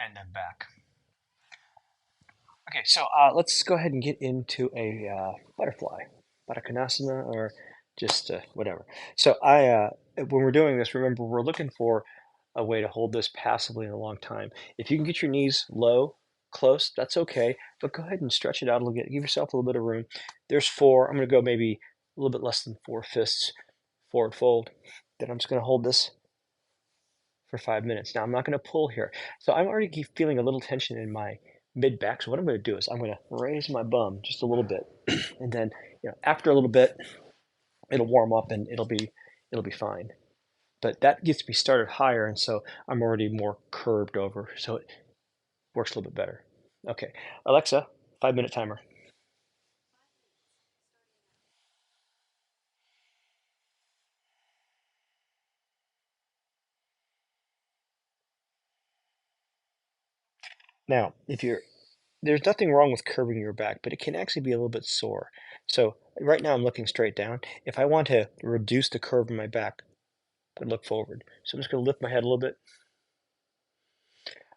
and then back. Okay, so let's go ahead and get into a butterfly, Baddhakonasana, or just whatever. So when we're doing this, remember we're looking for a way to hold this passively in a long time. If you can get your knees low, close, that's okay, but go ahead and stretch it out a little bit. Give yourself a little bit of room. There's four. I'm going to go maybe a little bit less than four fists forward fold. Then I'm just going to hold this for 5 minutes. Now I'm not going to pull here. So I'm already feeling a little tension in my mid back. So what I'm going to do is I'm going to raise my bum just a little bit, and then after a little bit, it'll warm up and it'll be fine. But that gets me started higher, and so I'm already more curved over, so it works a little bit better. Okay, Alexa, 5 minute timer. Now, if you're there's nothing wrong with curving your back, but it can actually be a little bit sore. So right now I'm looking straight down. If I want to reduce the curve in my back, I look forward. So I'm just going to lift my head a little bit.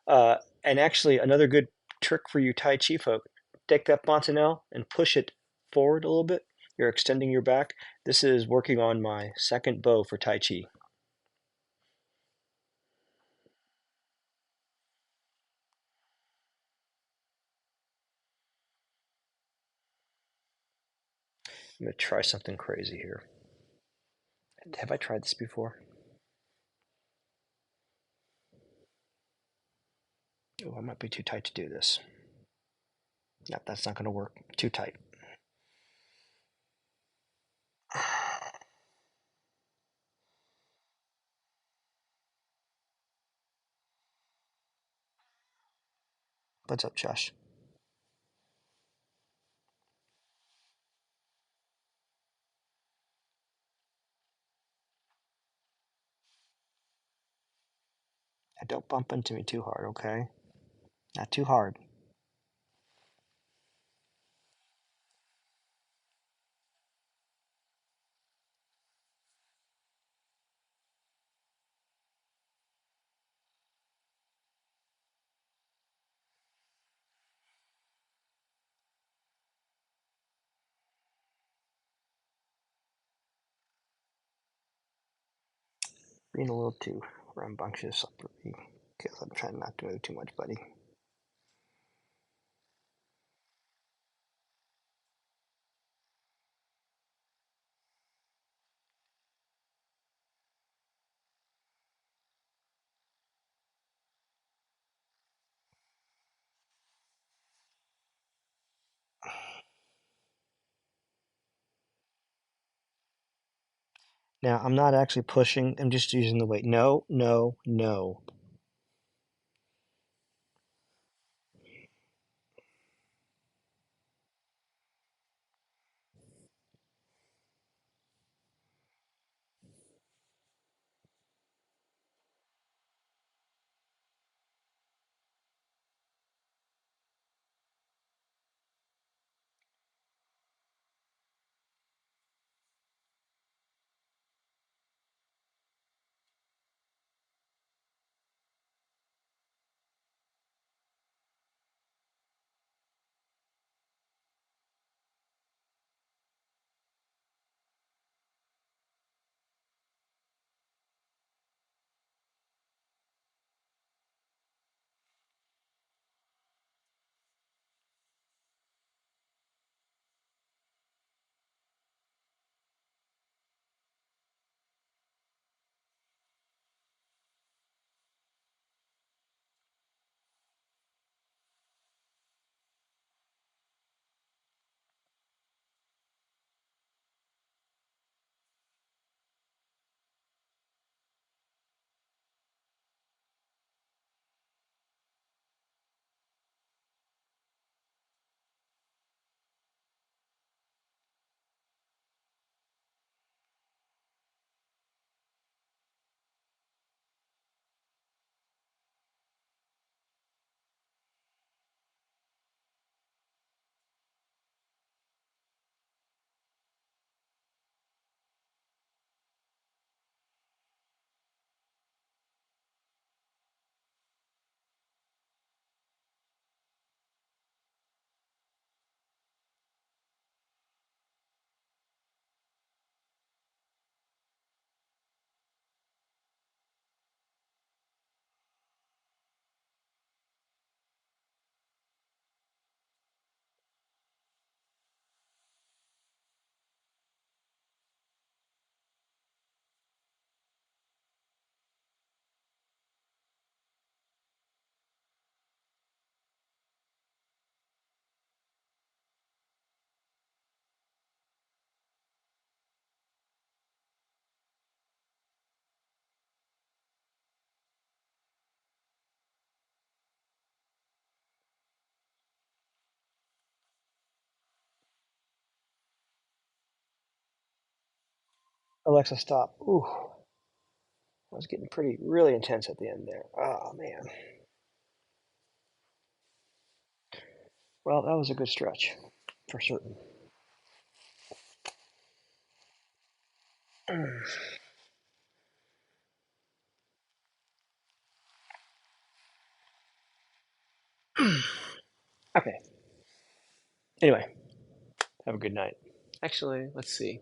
And actually, another good trick for you Tai Chi folk, take that fontanelle and push it forward a little bit. You're extending your back. This is working on my second bow for Tai Chi. I'm going to try something crazy here. Have I tried this before? Oh, I might be too tight to do this. No, that's not going to work. Too tight. What's up, Josh? Don't bump into me too hard, okay? Not too hard. Being a little too rambunctious because I'm trying not to move too much, buddy. Now, I'm not actually pushing, I'm just using the weight. No, no, no. Alexa, stop. Ooh, I was getting really intense at the end there. Oh, man. Well, that was a good stretch, for certain. Okay. Anyway, have a good night. Actually, let's see.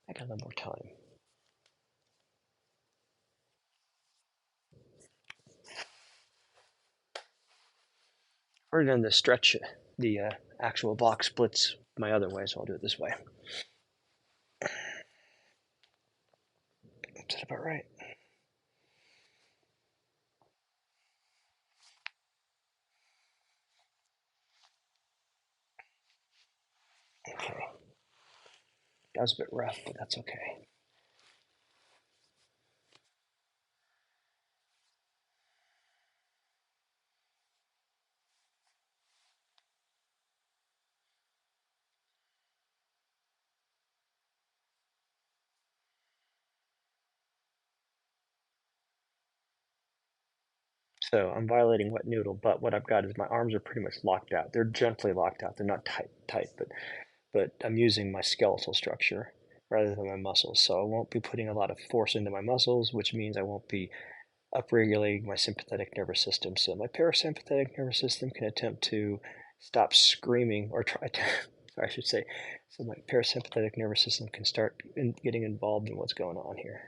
I got a little more time. We're going to stretch the actual block splits my other way, so I'll do it this way. Is that about right? Okay. That was a bit rough, but that's okay. So I'm violating wet noodle, but what I've got is my arms are pretty much locked out. They're gently locked out. They're not tight, but I'm using my skeletal structure rather than my muscles. So I won't be putting a lot of force into my muscles, which means I won't be upregulating my sympathetic nervous system. So my parasympathetic nervous system can attempt to stop screaming or try to, I should say, so my parasympathetic nervous system can start getting involved in what's going on here.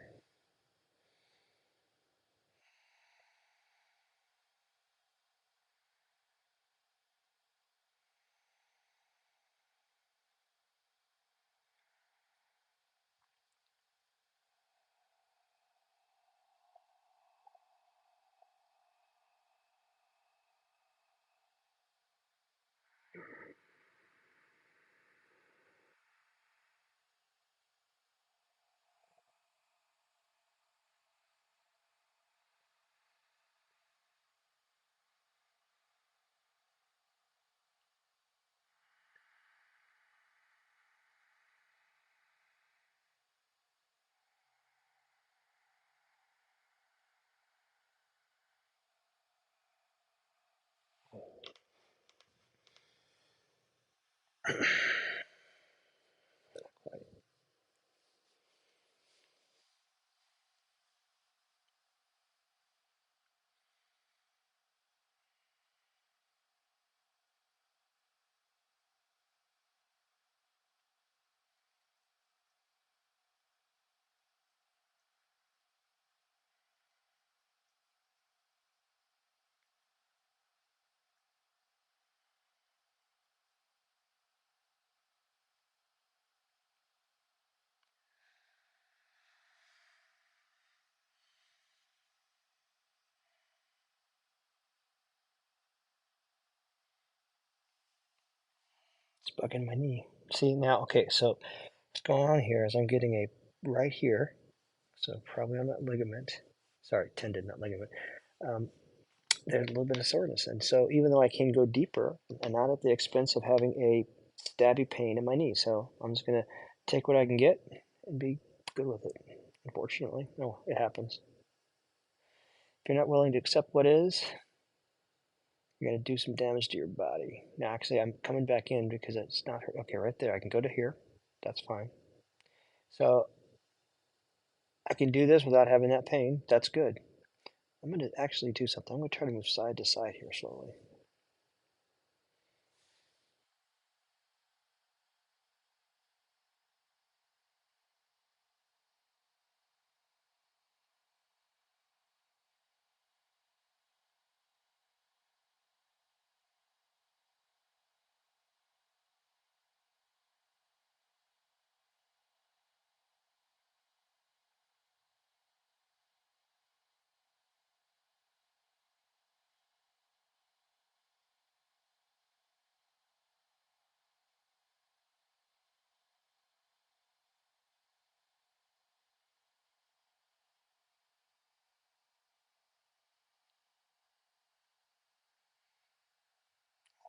It's bugging my knee. See now, okay, so what's going on here is I'm getting a right here, so probably on that ligament, sorry, tendon, not ligament, um, there's a little bit of soreness. And so even though I can go deeper, and not at the expense of having a stabby pain in my knee, so I'm just gonna take what I can get and be good with it. Unfortunately, no, it happens. If you're not willing to accept what is, you're gonna do some damage to your body. Now, actually, I'm coming back in because it's not hurt. Okay, right there. I can go to here. That's fine. So I can do this without having that pain. That's good. I'm gonna actually do something. I'm gonna try to move side to side here slowly.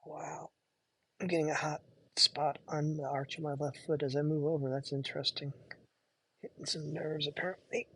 Wow. I'm getting a hot spot on the arch of my left foot as I move over. That's interesting. some nerves apparently.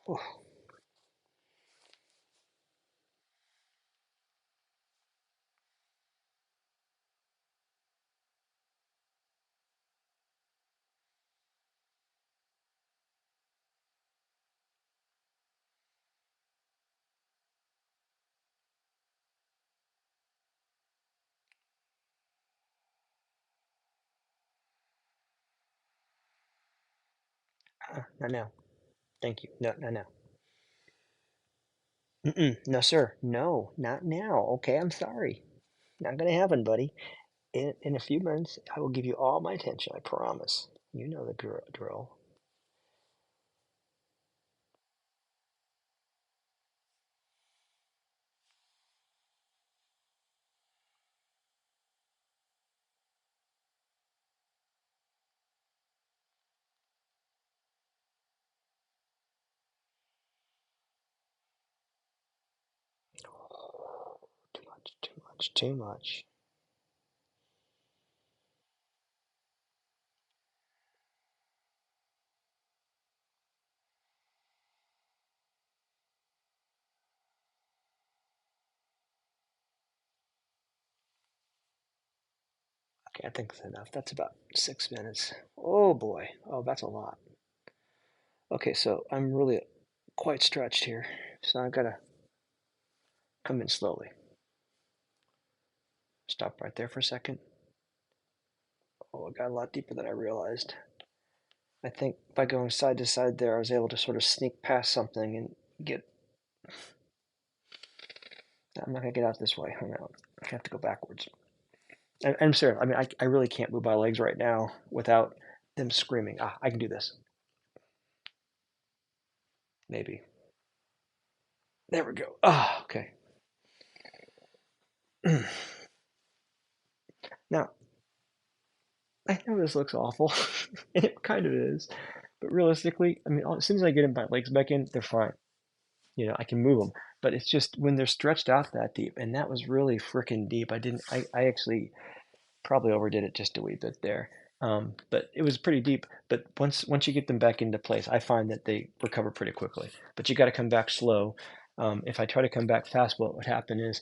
Oh, not now. Thank you. No, no, no. No, sir. No, not now. Okay, I'm sorry. Not gonna happen, buddy. In a few months, I will give you all my attention. I promise. You know the drill. Too much. Too much. Too much. Okay, I think that's enough. That's about 6 minutes. Oh boy. Oh, that's a lot. Okay, so I'm really quite stretched here, so I've got to come in slowly. Stop right there for a second. Oh, it got a lot deeper than I realized. I think by going side to side there, I was able to sort of sneak past something and get. I'm not gonna get out this way. Hang on. I have to go backwards. I'm serious. I mean, I really can't move my legs right now without them screaming. Ah, I can do this. Maybe. There we go. Ah, okay. Now, I know this looks awful, and it kind of is, but realistically, I mean, as soon as I get my legs back in, they're fine. You know, I can move them, but it's just when they're stretched out that deep, and that was really freaking deep. I actually probably overdid it just a wee bit there. But it was pretty deep. But once you get them back into place, I find that they recover pretty quickly. But you got to come back slow. If I try to come back fast, what would happen is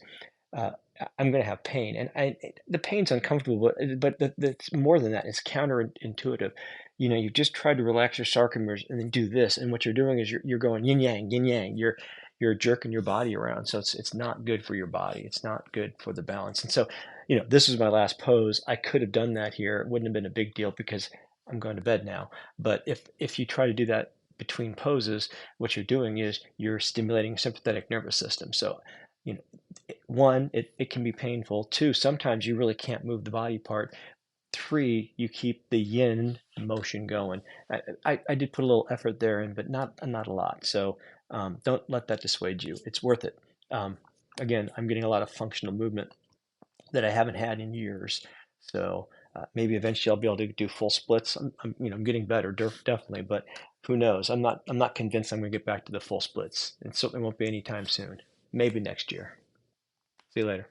uh, I'm going to have pain, and the pain's uncomfortable. But it's more than that. It's counterintuitive. You know, you just tried to relax your sarcomeres and then do this, and what you're doing is you're going yin yang, yin yang. You're jerking your body around, so it's not good for your body. It's not good for the balance. And so, you know, this is my last pose. I could have done that here. It wouldn't have been a big deal because I'm going to bed now. But if you try to do that between poses, what you're doing is you're stimulating sympathetic nervous system. So, you know, one, it can be painful. Two, sometimes you really can't move the body part. Three, you keep the yin motion going. I did put a little effort there in, but not a lot. So don't let that dissuade you. It's worth it. Again, I'm getting a lot of functional movement that I haven't had in years. So maybe eventually I'll be able to do full splits. I'm getting better, definitely, but who knows? I'm not convinced I'm going to get back to the full splits. It certainly won't be anytime soon. Maybe next year. See you later.